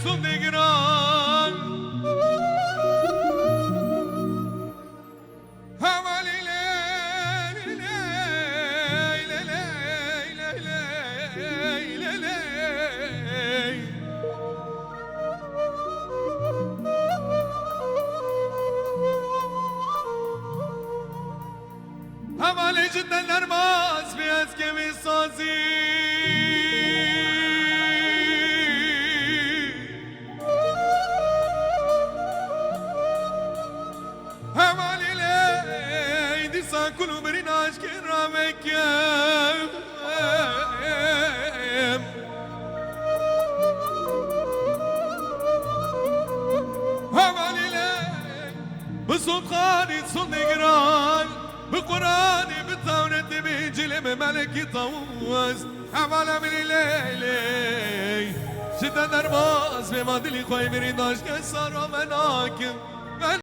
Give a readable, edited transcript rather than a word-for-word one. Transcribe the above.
صدقران همالي همالي جدا نرماز بياز كمي صازي كل برناش كرامك همالي لك بصوت خالد صوت نقران بقراني بالثورة بجلب ملكي طوز همالا من الليل شدة درباز بمادلي خوي برناش كسر ومناكم